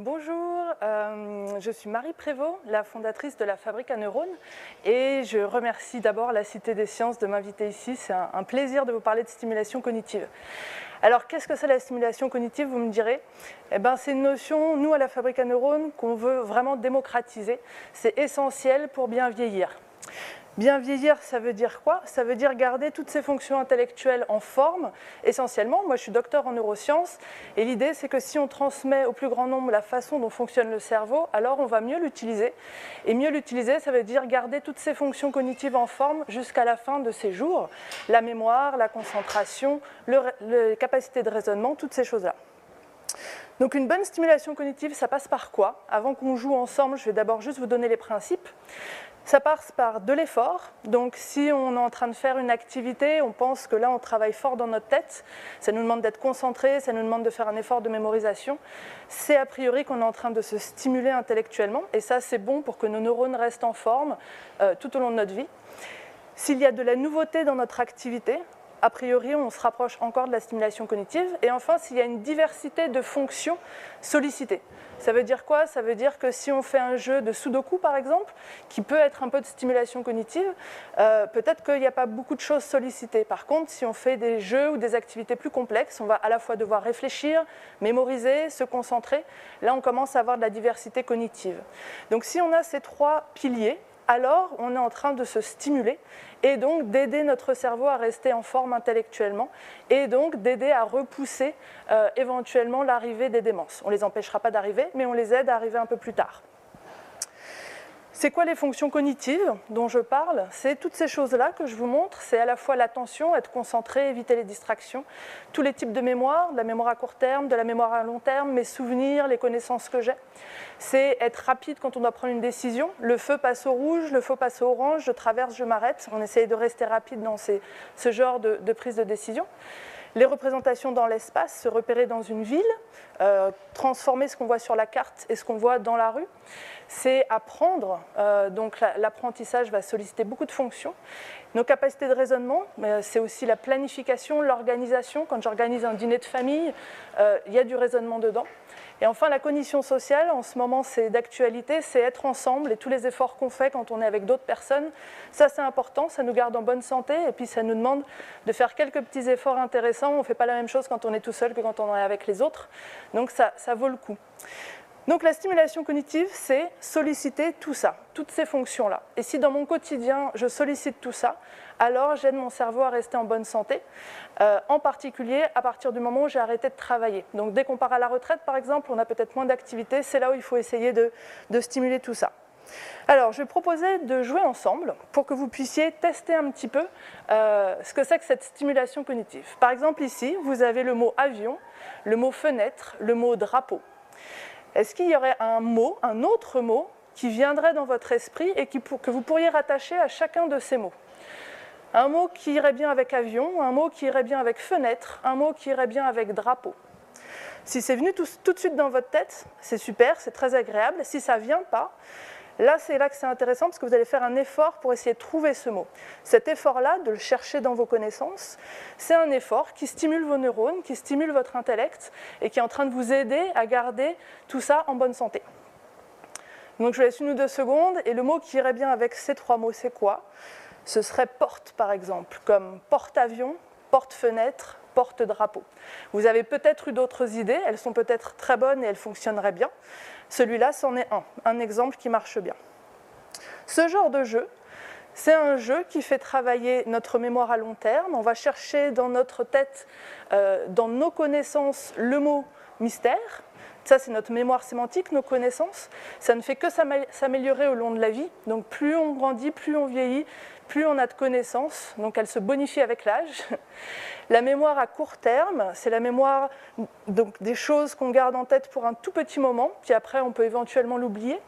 Bonjour, je suis Marie Prévost, la fondatrice de la Fabrique à Neurones, et je remercie d'abord la Cité des Sciences de m'inviter ici. C'est un plaisir de vous parler de stimulation cognitive. Alors, qu'est-ce que c'est la stimulation cognitive, vous me direz? C'est une notion, nous, à la Fabrique à Neurones, qu'on veut vraiment démocratiser. C'est essentiel pour bien vieillir. Bien vieillir, ça veut dire quoi? Ça veut dire garder toutes ces fonctions intellectuelles en forme, essentiellement. Moi, je suis docteur en neurosciences, et l'idée, c'est que si on transmet au plus grand nombre la façon dont fonctionne le cerveau, alors on va mieux l'utiliser. Et mieux l'utiliser, ça veut dire garder toutes ces fonctions cognitives en forme jusqu'à la fin de ses jours. La mémoire, la concentration, les capacités de raisonnement, toutes ces choses-là. Donc une bonne stimulation cognitive, ça passe par quoi? Avant qu'on joue ensemble, je vais d'abord juste vous donner les principes. Ça passe par de l'effort. Donc si on est en train de faire une activité, on pense que là on travaille fort dans notre tête, ça nous demande d'être concentré, ça nous demande de faire un effort de mémorisation. C'est a priori qu'on est en train de se stimuler intellectuellement, et ça c'est bon pour que nos neurones restent en forme tout au long de notre vie. S'il y a de la nouveauté dans notre activité, a priori, on se rapproche encore de la stimulation cognitive. Et enfin, s'il y a une diversité de fonctions sollicitées. Ça veut dire quoi? Ça veut dire que si on fait un jeu de sudoku, par exemple, qui peut être un peu de stimulation cognitive, peut-être qu'il n'y a pas beaucoup de choses sollicitées. Par contre, si on fait des jeux ou des activités plus complexes, on va à la fois devoir réfléchir, mémoriser, se concentrer. Là, on commence à avoir de la diversité cognitive. Donc, si on a ces trois piliers, alors on est en train de se stimuler et donc d'aider notre cerveau à rester en forme intellectuellement et donc d'aider à repousser éventuellement l'arrivée des démences. On ne les empêchera pas d'arriver, mais on les aide à arriver un peu plus tard. C'est quoi les fonctions cognitives dont je parle? C'est toutes ces choses-là que je vous montre. C'est à la fois l'attention, être concentré, éviter les distractions, tous les types de mémoire, de la mémoire à court terme, de la mémoire à long terme, mes souvenirs, les connaissances que j'ai. C'est être rapide quand on doit prendre une décision. Le feu passe au rouge, le feu passe au orange, je traverse, je m'arrête. On essaye de rester rapide dans ce genre de prise de décision. Les représentations dans l'espace, se repérer dans une ville, transformer ce qu'on voit sur la carte et ce qu'on voit dans la rue. C'est apprendre, donc l'apprentissage va solliciter beaucoup de fonctions. Nos capacités de raisonnement, c'est aussi la planification, l'organisation. Quand j'organise un dîner de famille, il y a du raisonnement dedans. Et enfin, la cognition sociale, en ce moment, c'est d'actualité, c'est être ensemble et tous les efforts qu'on fait quand on est avec d'autres personnes. Ça, c'est important, ça nous garde en bonne santé et puis ça nous demande de faire quelques petits efforts intéressants. On ne fait pas la même chose quand on est tout seul que quand on est avec les autres. Donc, ça vaut le coup. Donc, la stimulation cognitive, c'est solliciter tout ça, toutes ces fonctions-là. Et si dans mon quotidien, je sollicite tout ça, alors j'aide mon cerveau à rester en bonne santé, en particulier à partir du moment où j'ai arrêté de travailler. Donc dès qu'on part à la retraite, par exemple, on a peut-être moins d'activité, c'est là où il faut essayer de stimuler tout ça. Alors, je vais proposer de jouer ensemble pour que vous puissiez tester un petit peu ce que c'est que cette stimulation cognitive. Par exemple, ici, vous avez le mot avion, le mot fenêtre, le mot drapeau. Est-ce qu'il y aurait un autre mot qui viendrait dans votre esprit et que vous pourriez rattacher à chacun de ces mots? Un mot qui irait bien avec avion, un mot qui irait bien avec fenêtre, un mot qui irait bien avec drapeau. Si c'est venu tout de suite dans votre tête, c'est super, c'est très agréable. Si ça ne vient pas, c'est là que c'est intéressant parce que vous allez faire un effort pour essayer de trouver ce mot. Cet effort-là, de le chercher dans vos connaissances, c'est un effort qui stimule vos neurones, qui stimule votre intellect et qui est en train de vous aider à garder tout ça en bonne santé. Donc je vous laisse 1 ou 2 secondes et le mot qui irait bien avec ces 3 mots, c'est quoi? Ce serait porte, par exemple, comme porte-avion, porte-fenêtre, porte-drapeau. Vous avez peut-être eu d'autres idées, elles sont peut-être très bonnes et elles fonctionneraient bien. Celui-là, c'en est un exemple qui marche bien. Ce genre de jeu, c'est un jeu qui fait travailler notre mémoire à long terme. On va chercher dans notre tête, dans nos connaissances, le mot mystère. Ça, c'est notre mémoire sémantique, nos connaissances. Ça ne fait que s'améliorer au long de la vie. Donc, plus on grandit, plus on vieillit, plus on a de connaissances. Donc, elle se bonifie avec l'âge. La mémoire à court terme, c'est la mémoire donc, des choses qu'on garde en tête pour un tout petit moment, puis après, on peut éventuellement l'oublier.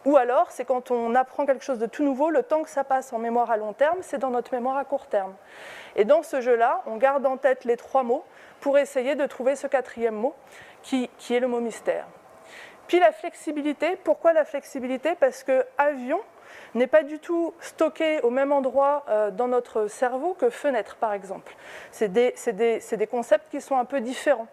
Ou alors, c'est quand on apprend quelque chose de tout nouveau, le temps que ça passe en mémoire à long terme, c'est dans notre mémoire à court terme. Et dans ce jeu-là, on garde en tête les 3 mots pour essayer de trouver ce 4e mot, qui est le mot mystère. Puis la flexibilité, pourquoi la flexibilité? Parce que avion, n'est pas du tout stocké au même endroit dans notre cerveau que fenêtre, par exemple. C'est des concepts qui sont un peu différents.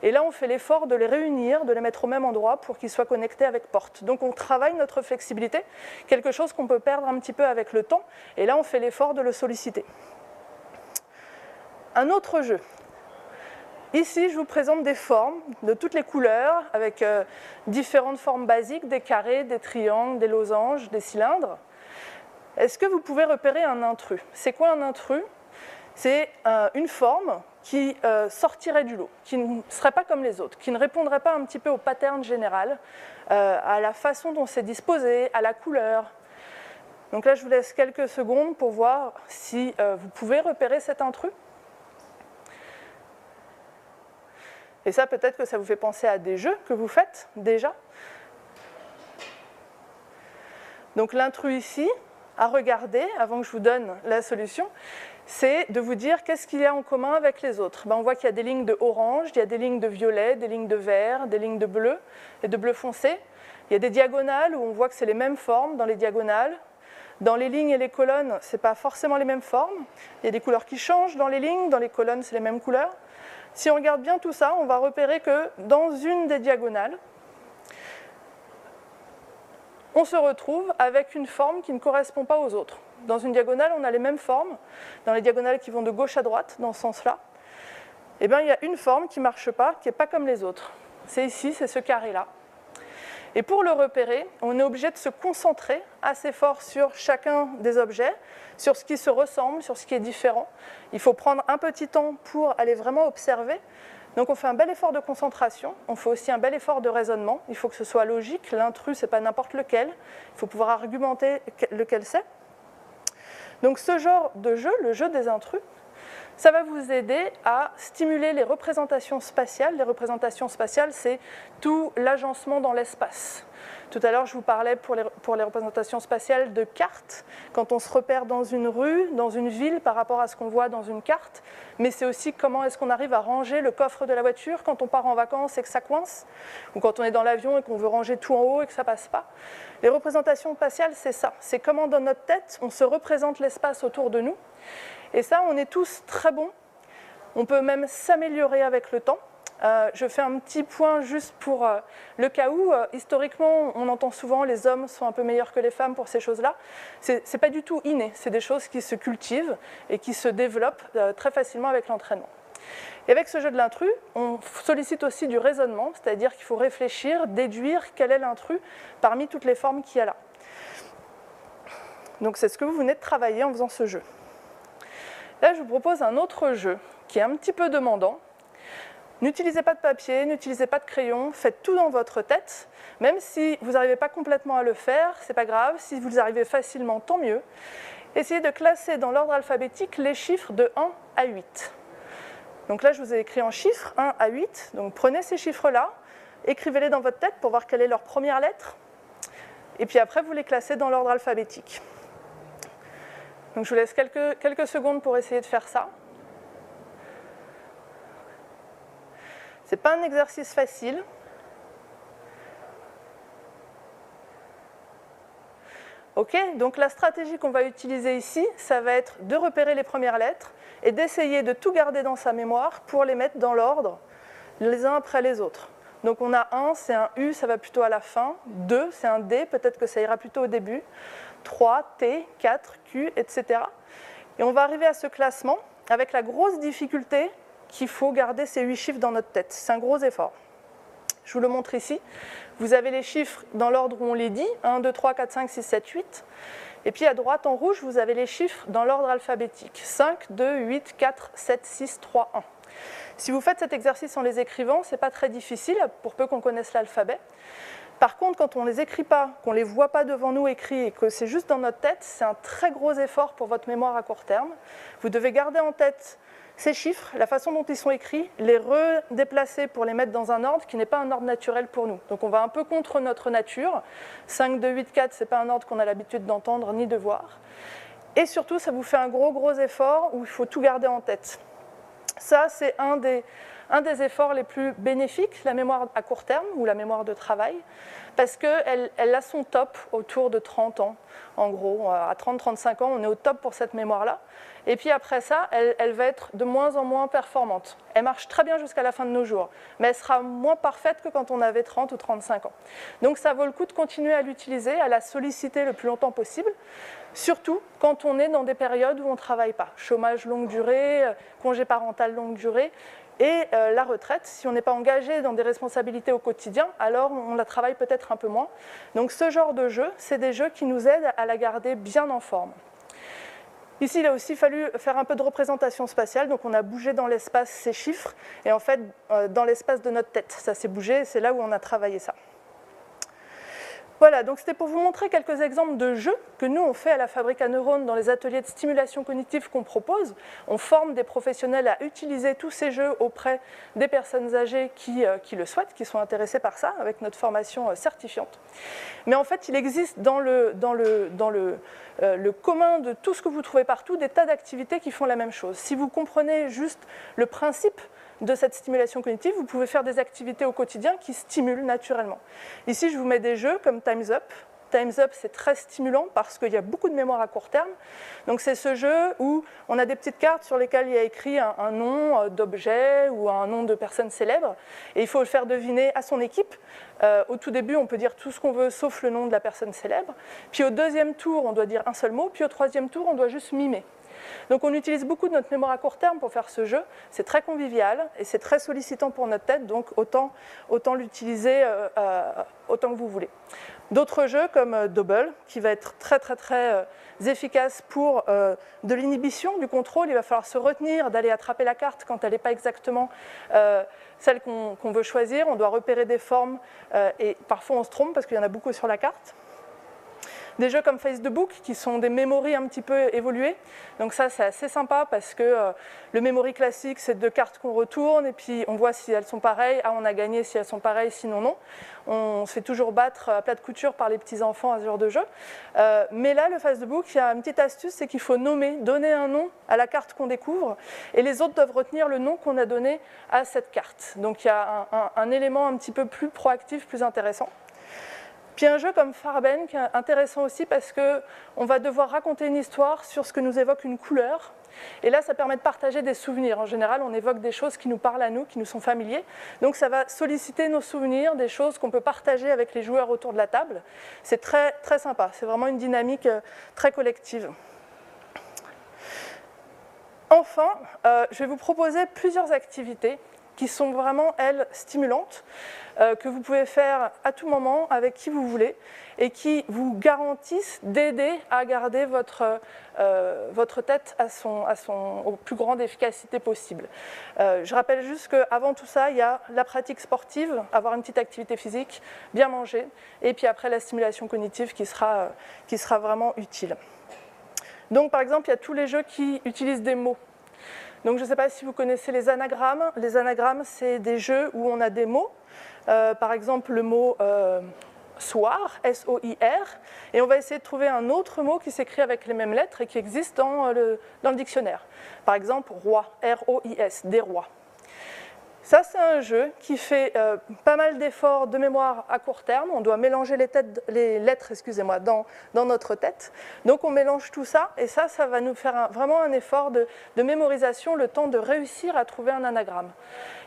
Et là, on fait l'effort de les réunir, de les mettre au même endroit pour qu'ils soient connectés avec porte. Donc on travaille notre flexibilité, quelque chose qu'on peut perdre un petit peu avec le temps, et là on fait l'effort de le solliciter. Un autre jeu. Ici, je vous présente des formes de toutes les couleurs, avec différentes formes basiques, des carrés, des triangles, des losanges, des cylindres. Est-ce que vous pouvez repérer un intrus? C'est quoi un intrus? C'est une forme qui sortirait du lot, qui ne serait pas comme les autres, qui ne répondrait pas un petit peu au pattern général, à la façon dont c'est disposé, à la couleur. Donc là, je vous laisse quelques secondes pour voir si vous pouvez repérer cet intrus. Et ça, peut-être que ça vous fait penser à des jeux que vous faites déjà. Donc l'intrus ici, à regarder, avant que je vous donne la solution, c'est de vous dire qu'est-ce qu'il y a en commun avec les autres. On voit qu'il y a des lignes de orange, il y a des lignes de violet, des lignes de vert, des lignes de bleu et de bleu foncé. Il y a des diagonales où on voit que c'est les mêmes formes dans les diagonales. Dans les lignes et les colonnes, ce n'est pas forcément les mêmes formes. Il y a des couleurs qui changent dans les colonnes, c'est les mêmes couleurs. Si on regarde bien tout ça, on va repérer que dans une des diagonales, on se retrouve avec une forme qui ne correspond pas aux autres. Dans une diagonale, on a les mêmes formes. Dans les diagonales qui vont de gauche à droite, dans ce sens-là, il y a une forme qui ne marche pas, qui n'est pas comme les autres. C'est ici, c'est ce carré-là. Et pour le repérer, on est obligé de se concentrer assez fort sur chacun des objets, sur ce qui se ressemble, sur ce qui est différent. Il faut prendre un petit temps pour aller vraiment observer. Donc on fait un bel effort de concentration, on fait aussi un bel effort de raisonnement. Il faut que ce soit logique, l'intrus, ce n'est pas n'importe lequel. Il faut pouvoir argumenter lequel c'est. Donc ce genre de jeu, le jeu des intrus, ça va vous aider à stimuler les représentations spatiales. Les représentations spatiales, c'est tout l'agencement dans l'espace. Tout à l'heure, je vous parlais pour les représentations spatiales de cartes, quand on se repère dans une rue, dans une ville, par rapport à ce qu'on voit dans une carte. Mais c'est aussi comment est-ce qu'on arrive à ranger le coffre de la voiture quand on part en vacances et que ça coince, ou quand on est dans l'avion et qu'on veut ranger tout en haut et que ça ne passe pas. Les représentations spatiales, c'est ça. C'est comment dans notre tête, on se représente l'espace autour de nous. Et ça, on est tous très bons. On peut même s'améliorer avec le temps. Je fais un petit point juste pour le cas où, historiquement, on entend souvent les hommes sont un peu meilleurs que les femmes pour ces choses-là. Ce n'est pas du tout inné, c'est des choses qui se cultivent et qui se développent très facilement avec l'entraînement. Et avec ce jeu de l'intrus, on sollicite aussi du raisonnement, c'est-à-dire qu'il faut réfléchir, déduire quel est l'intrus parmi toutes les formes qu'il y a là. Donc c'est ce que vous venez de travailler en faisant ce jeu. Là, je vous propose un autre jeu qui est un petit peu demandant. N'utilisez pas de papier, n'utilisez pas de crayon, faites tout dans votre tête. Même si vous n'arrivez pas complètement à le faire, ce n'est pas grave. Si vous arrivez facilement, tant mieux. Essayez de classer dans l'ordre alphabétique les chiffres de 1 à 8. Donc là, je vous ai écrit en chiffres 1 à 8. Donc prenez ces chiffres-là, écrivez-les dans votre tête pour voir quelle est leur première lettre. Et puis après, vous les classez dans l'ordre alphabétique. Donc je vous laisse quelques secondes pour essayer de faire ça. Ce n'est pas un exercice facile. Ok, donc la stratégie qu'on va utiliser ici, ça va être de repérer les premières lettres et d'essayer de tout garder dans sa mémoire pour les mettre dans l'ordre, les uns après les autres. Donc on a 1, c'est un U, ça va plutôt à la fin. 2, c'est un D, peut-être que ça ira plutôt au début. 3, T, 4, Q, etc. Et on va arriver à ce classement avec la grosse difficulté qu'il faut garder ces 8 chiffres dans notre tête. C'est un gros effort. Je vous le montre ici. Vous avez les chiffres dans l'ordre où on les dit, 1, 2, 3, 4, 5, 6, 7, 8. Et puis à droite en rouge, vous avez les chiffres dans l'ordre alphabétique. 5, 2, 8, 4, 7, 6, 3, 1. Si vous faites cet exercice en les écrivant, ce n'est pas très difficile, pour peu qu'on connaisse l'alphabet. Par contre, quand on ne les écrit pas, qu'on ne les voit pas devant nous écrits et que c'est juste dans notre tête, c'est un très gros effort pour votre mémoire à court terme. Vous devez garder en tête ces chiffres, la façon dont ils sont écrits, les redéplacer pour les mettre dans un ordre qui n'est pas un ordre naturel pour nous. Donc on va un peu contre notre nature. 5, 2, 8, 4, ce n'est pas un ordre qu'on a l'habitude d'entendre ni de voir. Et surtout, ça vous fait un gros effort où il faut tout garder en tête. Ça, c'est un des un des efforts les plus bénéfiques, la mémoire à court terme ou la mémoire de travail, parce qu'elle a son top autour de 30 ans. En gros, à 30-35 ans, on est au top pour cette mémoire-là. Et puis après ça, elle va être de moins en moins performante. Elle marche très bien jusqu'à la fin de nos jours, mais elle sera moins parfaite que quand on avait 30 ou 35 ans. Donc ça vaut le coup de continuer à l'utiliser, à la solliciter le plus longtemps possible, surtout quand on est dans des périodes où on ne travaille pas. Chômage longue durée, congé parental longue durée. Et la retraite, si on n'est pas engagé dans des responsabilités au quotidien, alors on la travaille peut-être un peu moins. Donc ce genre de jeu, c'est des jeux qui nous aident à la garder bien en forme. Ici, il a aussi fallu faire un peu de représentation spatiale, donc on a bougé dans l'espace ces chiffres, et en fait, dans l'espace de notre tête, ça s'est bougé, et c'est là où on a travaillé ça. Voilà, donc c'était pour vous montrer quelques exemples de jeux que nous on fait à la Fabrique à Neurones dans les ateliers de stimulation cognitive qu'on propose. On forme des professionnels à utiliser tous ces jeux auprès des personnes âgées qui le souhaitent, qui sont intéressées par ça, avec notre formation certifiante. Mais en fait, il existe dans le commun de tout ce que vous trouvez partout des tas d'activités qui font la même chose. Si vous comprenez juste le principe de cette stimulation cognitive, vous pouvez faire des activités au quotidien qui stimulent naturellement. Ici, je vous mets des jeux comme Time's Up. Time's Up, c'est très stimulant parce qu'il y a beaucoup de mémoire à court terme. Donc c'est ce jeu où on a des petites cartes sur lesquelles il y a écrit un nom d'objet ou un nom de personne célèbre. Et il faut le faire deviner à son équipe. Au tout début, on peut dire tout ce qu'on veut sauf le nom de la personne célèbre. Puis au deuxième tour, on doit dire un seul mot. Puis au troisième tour, on doit juste mimer. Donc on utilise beaucoup de notre mémoire à court terme pour faire ce jeu. C'est très convivial et c'est très sollicitant pour notre tête, donc autant l'utiliser autant que vous voulez. D'autres jeux comme Double, qui va être très efficace pour de l'inhibition du contrôle. Il va falloir se retenir d'aller attraper la carte quand elle n'est pas exactement celle qu'on veut choisir. On doit repérer des formes et parfois on se trompe parce qu'il y en a beaucoup sur la carte. Des jeux comme Face the Book, qui sont des memories un petit peu évoluées. Donc ça, c'est assez sympa parce que le memory classique, c'est 2 cartes qu'on retourne et puis on voit si elles sont pareilles. Ah, on a gagné si elles sont pareilles, sinon non. On se fait toujours battre à plat de couture par les petits-enfants à ce genre de jeu. Mais là, le Face the Book, il y a une petite astuce, c'est qu'il faut donner un nom à la carte qu'on découvre et les autres doivent retenir le nom qu'on a donné à cette carte. Donc il y a un élément un petit peu plus proactif, plus intéressant. Puis un jeu comme Farben qui est intéressant aussi parce qu'on va devoir raconter une histoire sur ce que nous évoque une couleur. Et là, ça permet de partager des souvenirs. En général, on évoque des choses qui nous parlent à nous, qui nous sont familiers. Donc ça va solliciter nos souvenirs, des choses qu'on peut partager avec les joueurs autour de la table. C'est très sympa, c'est vraiment une dynamique très collective. Enfin, je vais vous proposer plusieurs activités qui sont vraiment, elles, stimulantes, que vous pouvez faire à tout moment, avec qui vous voulez, et qui vous garantissent d'aider à garder votre tête au plus grande efficacité possible. Je rappelle juste qu'avant tout ça, il y a la pratique sportive, avoir une petite activité physique, bien manger, et puis après la stimulation cognitive qui sera vraiment utile. Donc par exemple, il y a tous les jeux qui utilisent des mots. Donc je ne sais pas si vous connaissez les anagrammes. Les anagrammes, c'est des jeux où on a des mots. Par exemple, le mot soir, S-O-I-R. Et on va essayer de trouver un autre mot qui s'écrit avec les mêmes lettres et qui existe dans le dictionnaire. Par exemple, roi, R-O-I-S, des rois. Ça, c'est un jeu qui fait pas mal d'efforts de mémoire à court terme. On doit mélanger les lettres dans notre tête. Donc, on mélange tout ça et ça va nous faire vraiment un effort de mémorisation, le temps de réussir à trouver un anagramme.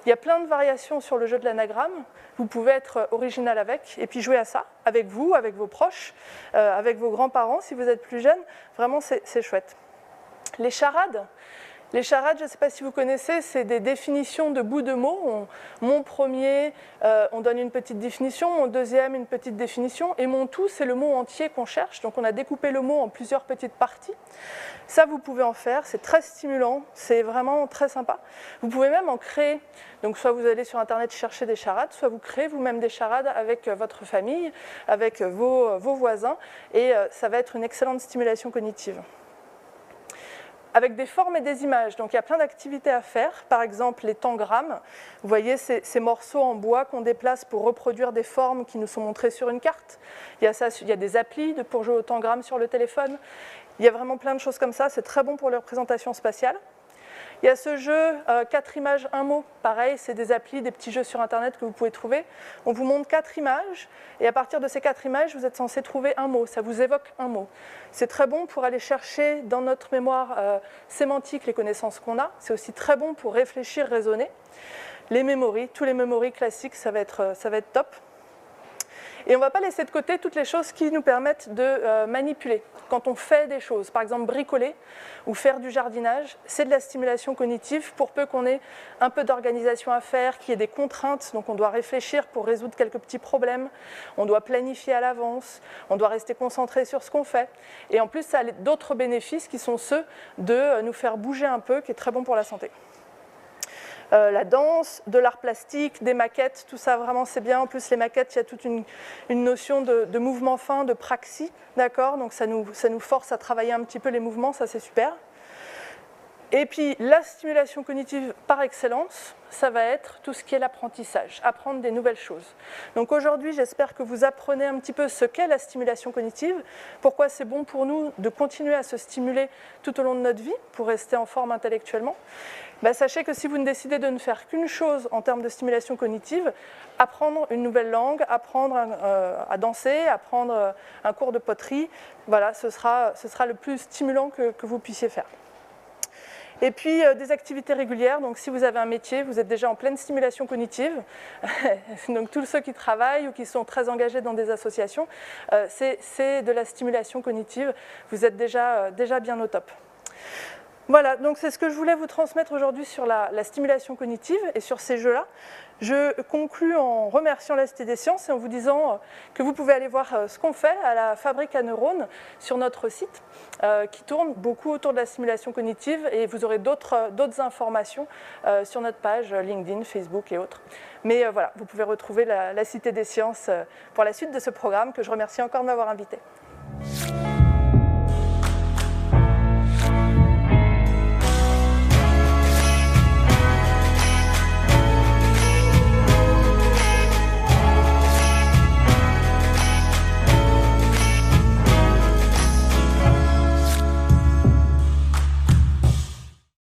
Il y a plein de variations sur le jeu de l'anagramme. Vous pouvez être original avec et puis jouer à ça, avec vous, avec vos proches, avec vos grands-parents si vous êtes plus jeune. Vraiment, c'est chouette. Les charades. Les charades, je ne sais pas si vous connaissez, c'est des définitions de bouts de mots. Mon premier, on donne une petite définition, mon deuxième, une petite définition, et mon tout, c'est le mot entier qu'on cherche. Donc on a découpé le mot en plusieurs petites parties. Ça, vous pouvez en faire, c'est très stimulant, c'est vraiment très sympa. Vous pouvez même en créer. Donc soit vous allez sur Internet chercher des charades, soit vous créez vous-même des charades avec votre famille, avec vos voisins, et ça va être une excellente stimulation cognitive. Avec des formes et des images. Donc il y a plein d'activités à faire, par exemple les tangrammes. Vous voyez ces morceaux en bois qu'on déplace pour reproduire des formes qui nous sont montrées sur une carte. Il y a des applis pour jouer au tangramme sur le téléphone. Il y a vraiment plein de choses comme ça, c'est très bon pour les représentations spatiales. Il y a ce jeu 4 images, 1 mot. Pareil, c'est des applis, des petits jeux sur Internet que vous pouvez trouver. On vous montre 4 images et à partir de ces 4 images, vous êtes censé trouver un mot. Ça vous évoque un mot. C'est très bon pour aller chercher dans notre mémoire sémantique les connaissances qu'on a. C'est aussi très bon pour réfléchir, raisonner. Les memories, tous les memories classiques, ça va être top. Et on ne va pas laisser de côté toutes les choses qui nous permettent de manipuler. Quand on fait des choses, par exemple bricoler ou faire du jardinage, c'est de la stimulation cognitive pour peu qu'on ait un peu d'organisation à faire, qu'il y ait des contraintes, donc on doit réfléchir pour résoudre quelques petits problèmes, on doit planifier à l'avance, on doit rester concentré sur ce qu'on fait. Et en plus, ça a d'autres bénéfices qui sont ceux de nous faire bouger un peu, qui est très bon pour la santé. La danse, de l'art plastique, des maquettes, tout ça vraiment c'est bien. En plus les maquettes, il y a toute une notion de mouvement fin, de praxis, d'accord. Donc ça nous force à travailler un petit peu les mouvements, ça c'est super. Et puis la stimulation cognitive par excellence, ça va être tout ce qui est l'apprentissage, apprendre des nouvelles choses. Donc aujourd'hui, j'espère que vous apprenez un petit peu ce qu'est la stimulation cognitive, pourquoi c'est bon pour nous de continuer à se stimuler tout au long de notre vie pour rester en forme intellectuellement. Sachez que si vous ne décidez de ne faire qu'une chose en termes de stimulation cognitive, apprendre une nouvelle langue, apprendre à danser, apprendre un cours de poterie, voilà, ce sera le plus stimulant que vous puissiez faire. Et puis des activités régulières, donc si vous avez un métier, vous êtes déjà en pleine stimulation cognitive, donc tous ceux qui travaillent ou qui sont très engagés dans des associations, c'est de la stimulation cognitive, vous êtes déjà bien au top. Voilà, donc c'est ce que je voulais vous transmettre aujourd'hui sur la stimulation cognitive et sur ces jeux-là. Je conclus en remerciant la Cité des Sciences et en vous disant que vous pouvez aller voir ce qu'on fait à la Fabrique à neurones sur notre site, qui tourne beaucoup autour de la stimulation cognitive et vous aurez d'autres informations sur notre page LinkedIn, Facebook et autres. Mais voilà, vous pouvez retrouver la Cité des Sciences pour la suite de ce programme que je remercie encore de m'avoir invité.